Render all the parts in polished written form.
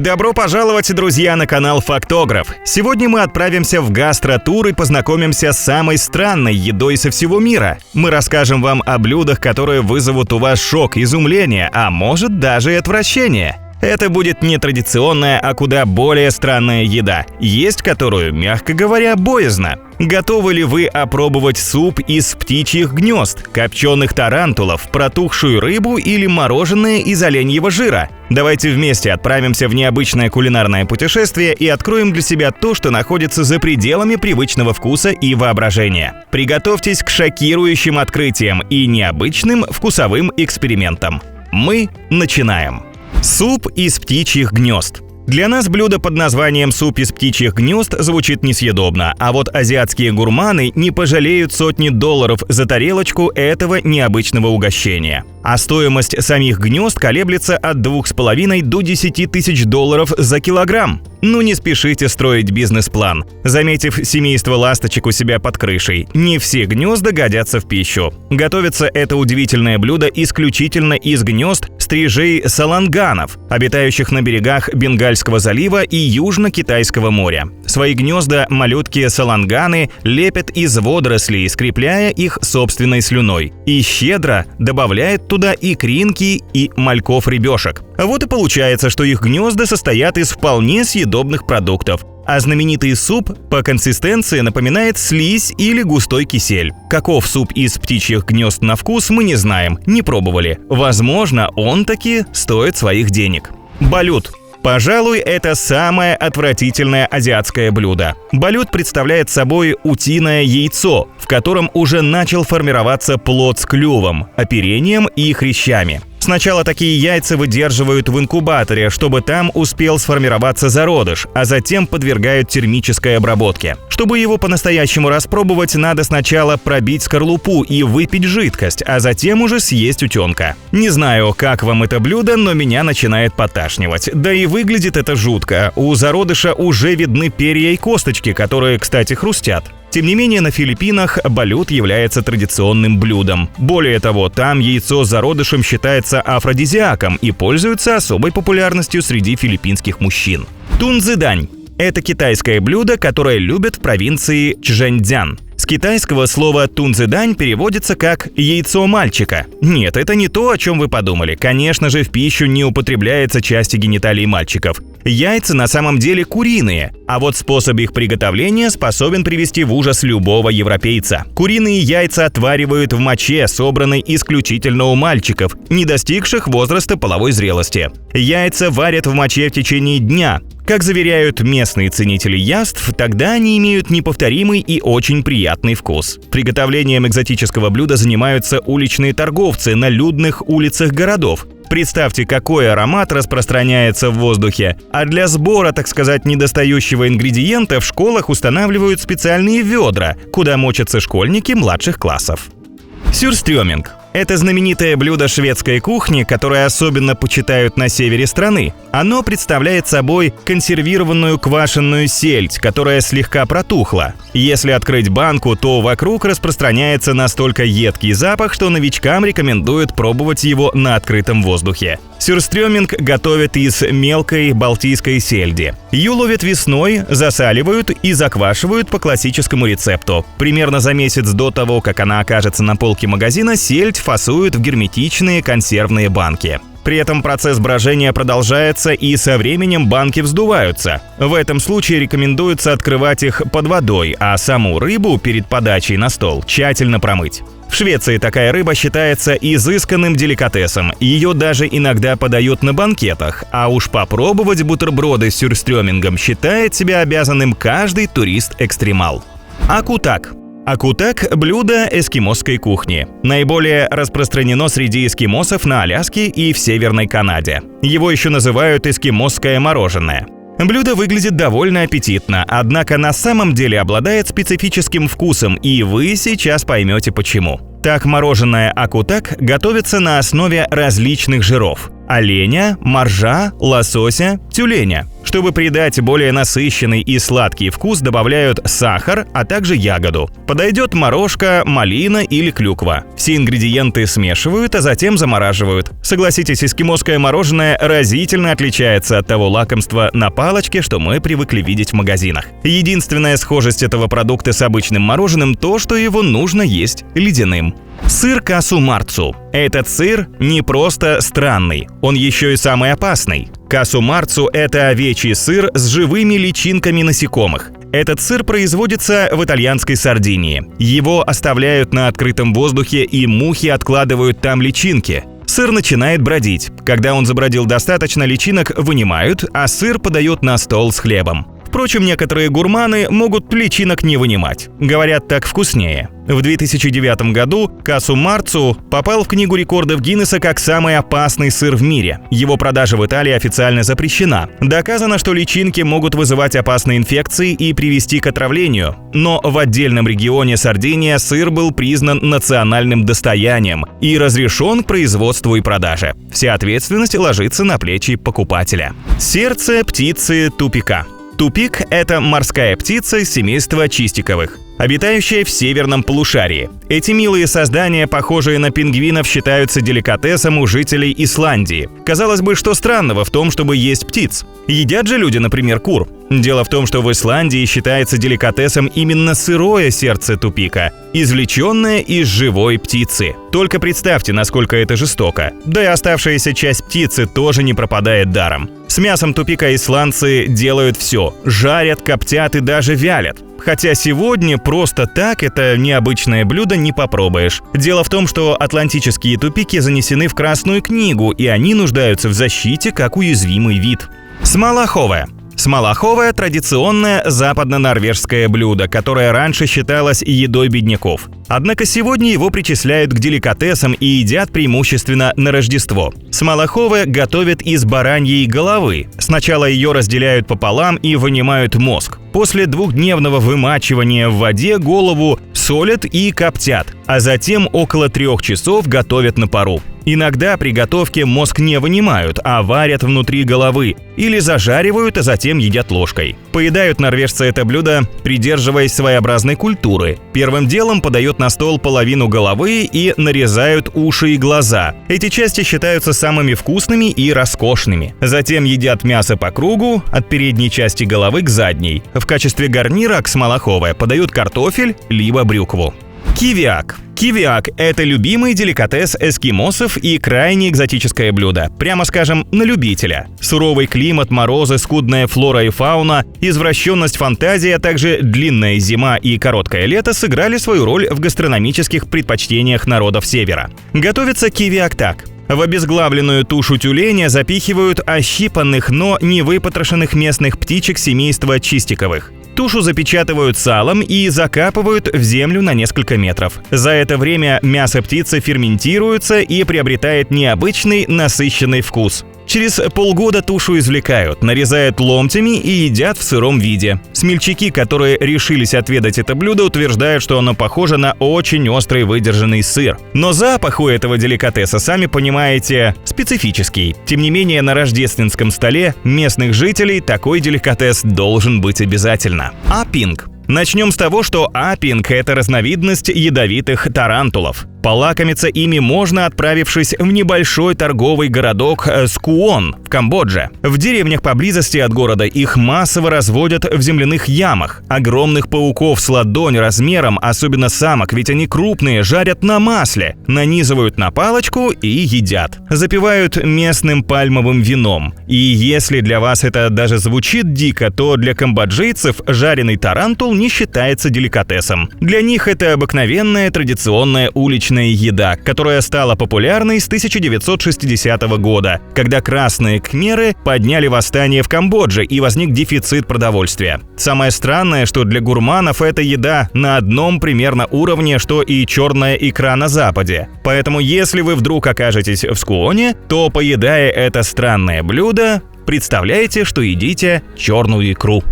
Добро пожаловать, друзья, на канал Фактограф. Сегодня мы отправимся в гастротур и познакомимся с самой странной едой со всего мира. Мы расскажем вам о блюдах, которые вызовут у вас шок, изумление, а может даже и отвращение. Это будет не традиционная, а куда более странная еда, есть которую, мягко говоря, боязно. Готовы ли вы опробовать суп из птичьих гнезд, копченых тарантулов, протухшую рыбу или мороженое из оленьего жира? Давайте вместе отправимся в необычное кулинарное путешествие и откроем для себя то, что находится за пределами привычного вкуса и воображения. Приготовьтесь к шокирующим открытиям и необычным вкусовым экспериментам. Мы начинаем. Суп из птичьих гнезд. Для нас блюдо под названием «суп из птичьих гнезд» звучит несъедобно, а вот азиатские гурманы не пожалеют сотни долларов за тарелочку этого необычного угощения. А стоимость самих гнезд колеблется от 2,5 до 10 тысяч долларов за килограмм. Ну не спешите строить бизнес-план. Заметив семейство ласточек у себя под крышей, не все гнезда годятся в пищу. Готовится это удивительное блюдо исключительно из гнезд стрижей саланганов, обитающих на берегах Бенгальского залива и Южно-Китайского моря. Свои гнезда малютки-саланганы лепят из водорослей, скрепляя их собственной слюной, и щедро добавляет туда икринки и мальков рыбешек. Вот и получается, что их гнезда состоят из вполне съедобных продуктов. А знаменитый суп по консистенции напоминает слизь или густой кисель. Каков суп из птичьих гнезд на вкус, мы не знаем, не пробовали. Возможно, он таки стоит своих денег. Балют. Пожалуй, это самое отвратительное азиатское блюдо. Балют представляет собой утиное яйцо, в котором уже начал формироваться плод с клювом, оперением и хрящами. Сначала такие яйца выдерживают в инкубаторе, чтобы там успел сформироваться зародыш, а затем подвергают термической обработке. Чтобы его по-настоящему распробовать, надо сначала пробить скорлупу и выпить жидкость, а затем уже съесть утенка. Не знаю, как вам это блюдо, но меня начинает поташнивать. Да и выглядит это жутко. У зародыша уже видны перья и косточки, которые, кстати, хрустят. Тем не менее, на Филиппинах балют является традиционным блюдом. Более того, там яйцо с зародышем считается афродизиаком и пользуется особой популярностью среди филиппинских мужчин. Тунцзидань – это китайское блюдо, которое любят в провинции Чжэньцзян. С китайского слово «тунцзидань» переводится как «яйцо мальчика». Нет, это не то, о чем вы подумали. Конечно же, в пищу не употребляются части гениталий мальчиков. Яйца на самом деле куриные, а вот способ их приготовления способен привести в ужас любого европейца. Куриные яйца отваривают в моче, собранной исключительно у мальчиков, не достигших возраста половой зрелости. Яйца варят в моче в течение дня. Как заверяют местные ценители яств, тогда они имеют неповторимый и очень приятный вкус. Приготовлением экзотического блюда занимаются уличные торговцы на людных улицах городов. Представьте, какой аромат распространяется в воздухе. А для сбора, так сказать, недостающего ингредиента в школах устанавливают специальные ведра, куда мочатся школьники младших классов. Сюрстрёминг. Это знаменитое блюдо шведской кухни, которое особенно почитают на севере страны. Оно представляет собой консервированную квашеную сельдь, которая слегка протухла. Если открыть банку, то вокруг распространяется настолько едкий запах, что новичкам рекомендуют пробовать его на открытом воздухе. Сюрстрёминг готовят из мелкой балтийской сельди. Ее ловят весной, засаливают и заквашивают по классическому рецепту. Примерно за месяц до того, как она окажется на полке магазина, сельдь фасуют в герметичные консервные банки. При этом процесс брожения продолжается, и со временем банки вздуваются. В этом случае рекомендуется открывать их под водой, а саму рыбу перед подачей на стол тщательно промыть. В Швеции такая рыба считается изысканным деликатесом, ее даже иногда подают на банкетах, а уж попробовать бутерброды с сюрстрёмингом считает себя обязанным каждый турист-экстремал. Акутак. Акутак – блюдо эскимосской кухни. Наиболее распространено среди эскимосов на Аляске и в Северной Канаде. Его еще называют эскимосское мороженое. Блюдо выглядит довольно аппетитно, однако на самом деле обладает специфическим вкусом, и вы сейчас поймете почему. Так, мороженое акутак готовится на основе различных жиров – оленя, моржа, лосося, тюленя. Чтобы придать более насыщенный и сладкий вкус, добавляют сахар, а также ягоду. Подойдет морожка, малина или клюква. Все ингредиенты смешивают, а затем замораживают. Согласитесь, эскимосское мороженое разительно отличается от того лакомства на палочке, что мы привыкли видеть в магазинах. Единственная схожесть этого продукта с обычным мороженым – то, что его нужно есть ледяным. Сыр касу-марцу. Этот сыр не просто странный, он еще и самый опасный. Касу-марцу – это овечий сыр с живыми личинками насекомых. Этот сыр производится в итальянской Сардинии. Его оставляют на открытом воздухе, и мухи откладывают там личинки. Сыр начинает бродить. Когда он забродил достаточно, личинок вынимают, а сыр подают на стол с хлебом. Впрочем, некоторые гурманы могут личинок не вынимать. Говорят, так вкуснее. В 2009 году касу-марцу попал в Книгу рекордов Гиннесса как самый опасный сыр в мире. Его продажа в Италии официально запрещена. Доказано, что личинки могут вызывать опасные инфекции и привести к отравлению. Но в отдельном регионе Сардиния сыр был признан национальным достоянием и разрешен к производству и продаже. Вся ответственность ложится на плечи покупателя. Сердце птицы тупика. Тупик – это морская птица из семейства чистиковых, обитающая в северном полушарии. Эти милые создания, похожие на пингвинов, считаются деликатесом у жителей Исландии. Казалось бы, что странного в том, чтобы есть птиц? Едят же люди, например, кур. Дело в том, что в Исландии считается деликатесом именно сырое сердце тупика, извлеченное из живой птицы. Только представьте, насколько это жестоко. Да и оставшаяся часть птицы тоже не пропадает даром. С мясом тупика исландцы делают все – жарят, коптят и даже вялят. Хотя сегодня просто так это необычное блюдо не попробуешь. Дело в том, что атлантические тупики занесены в Красную книгу, и они нуждаются в защите как уязвимый вид. Смолоховая. Смолоховое – традиционное западно-норвежское блюдо, которое раньше считалось едой бедняков. Однако сегодня его причисляют к деликатесам и едят преимущественно на Рождество. Смолоховое готовят из бараньей головы. Сначала ее разделяют пополам и вынимают мозг. После двухдневного вымачивания в воде голову солят и коптят, а затем около 3 часов готовят на пару. Иногда при готовке мозг не вынимают, а варят внутри головы или зажаривают, а затем едят ложкой. Поедают норвежцы это блюдо, придерживаясь своеобразной культуры. Первым делом подают на стол половину головы и нарезают уши и глаза. Эти части считаются самыми вкусными и роскошными. Затем едят мясо по кругу, от передней части головы к задней. В качестве гарнира к смолоховой подают картофель либо брюкву. Кивиак. Кивиак – это любимый деликатес эскимосов и крайне экзотическое блюдо, прямо скажем, на любителя. Суровый климат, морозы, скудная флора и фауна, извращенность фантазии, а также длинная зима и короткое лето сыграли свою роль в гастрономических предпочтениях народов Севера. Готовится кивиак так. В обезглавленную тушу тюленя запихивают ощипанных, но не выпотрошенных местных птичек семейства чистиковых. Тушу запечатывают салом и закапывают в землю на несколько метров. За это время мясо птицы ферментируется и приобретает необычный насыщенный вкус. Через полгода тушу извлекают, нарезают ломтями и едят в сыром виде. Смельчаки, которые решились отведать это блюдо, утверждают, что оно похоже на очень острый выдержанный сыр. Но запах у этого деликатеса, сами понимаете, специфический. Тем не менее, на рождественском столе местных жителей такой деликатес должен быть обязательно. Апинг. Начнем с того, что апинг – это разновидность ядовитых тарантулов. Полакомиться ими можно, отправившись в небольшой торговый городок Скуон в Камбодже. В деревнях поблизости от города их массово разводят в земляных ямах. Огромных пауков с ладонь размером, особенно самок, ведь они крупные, жарят на масле, нанизывают на палочку и едят. Запивают местным пальмовым вином. И если для вас это даже звучит дико, то для камбоджийцев жареный тарантул не считается деликатесом. Для них это обыкновенная традиционная уличная еда, которая стала популярной с 1960 года, когда красные кхмеры подняли восстание в Камбодже и возник дефицит продовольствия. Самое странное, что для гурманов эта еда на одном примерно уровне, что и черная икра на Западе. Поэтому если вы вдруг окажетесь в Скуоне, то, поедая это странное блюдо, представляете, что едите черную икру.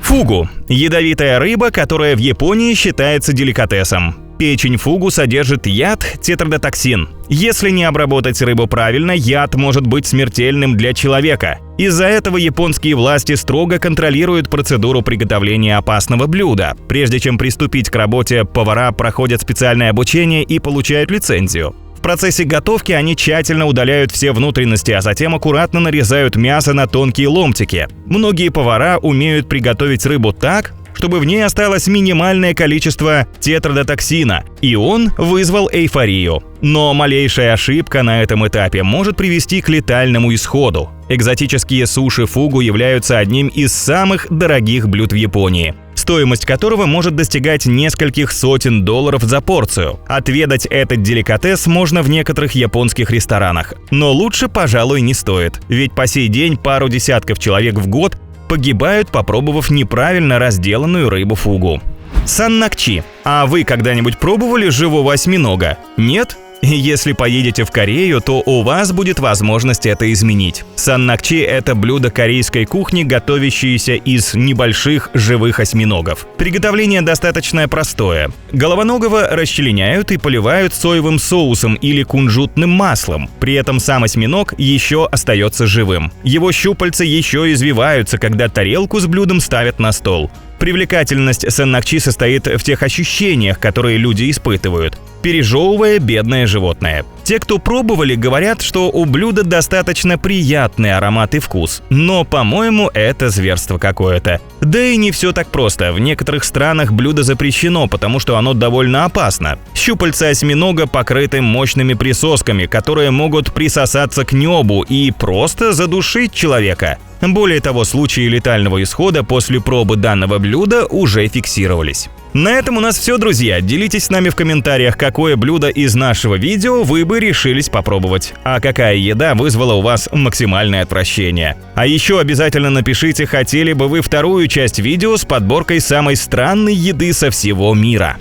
Фугу – ядовитая рыба, которая в Японии считается деликатесом. Печень фугу содержит яд тетрадотоксин. Если не обработать рыбу правильно, яд может быть смертельным для человека. Из-за этого японские власти строго контролируют процедуру приготовления опасного блюда. Прежде чем приступить к работе, повара проходят специальное обучение и получают лицензию. В процессе готовки они тщательно удаляют все внутренности, а затем аккуратно нарезают мясо на тонкие ломтики. Многие повара умеют приготовить рыбу так, чтобы в ней осталось минимальное количество тетрадотоксина, и он вызвал эйфорию. Но малейшая ошибка на этом этапе может привести к летальному исходу. Экзотические суши фугу являются одним из самых дорогих блюд в Японии, стоимость которого может достигать нескольких сотен долларов за порцию. Отведать этот деликатес можно в некоторых японских ресторанах. Но лучше, пожалуй, не стоит, ведь по сей день пару десятков человек в год погибают, попробовав неправильно разделанную рыбу фугу. Саннакчи. А вы когда-нибудь пробовали живого осьминога? Нет? Если поедете в Корею, то у вас будет возможность это изменить. Саннакчи – это блюдо корейской кухни, готовящееся из небольших живых осьминогов. Приготовление достаточно простое. Головоногого расчленяют и поливают соевым соусом или кунжутным маслом. При этом сам осьминог еще остается живым. Его щупальца еще извиваются, когда тарелку с блюдом ставят на стол. Привлекательность саннакчи состоит в тех ощущениях, которые люди испытывают, пережевывая бедное животное. Те, кто пробовали, говорят, что у блюда достаточно приятный аромат и вкус. Но, по-моему, это зверство какое-то. Да и не все так просто. В некоторых странах блюдо запрещено, потому что оно довольно опасно. Щупальца осьминога покрыты мощными присосками, которые могут присосаться к небу и просто задушить человека. Более того, случаи летального исхода после пробы данного блюда уже фиксировались. На этом у нас все, друзья. Делитесь с нами в комментариях, какое блюдо из нашего видео вы бы решились попробовать, а какая еда вызвала у вас максимальное отвращение. А еще обязательно напишите, хотели бы вы вторую часть видео с подборкой самой странной еды со всего мира.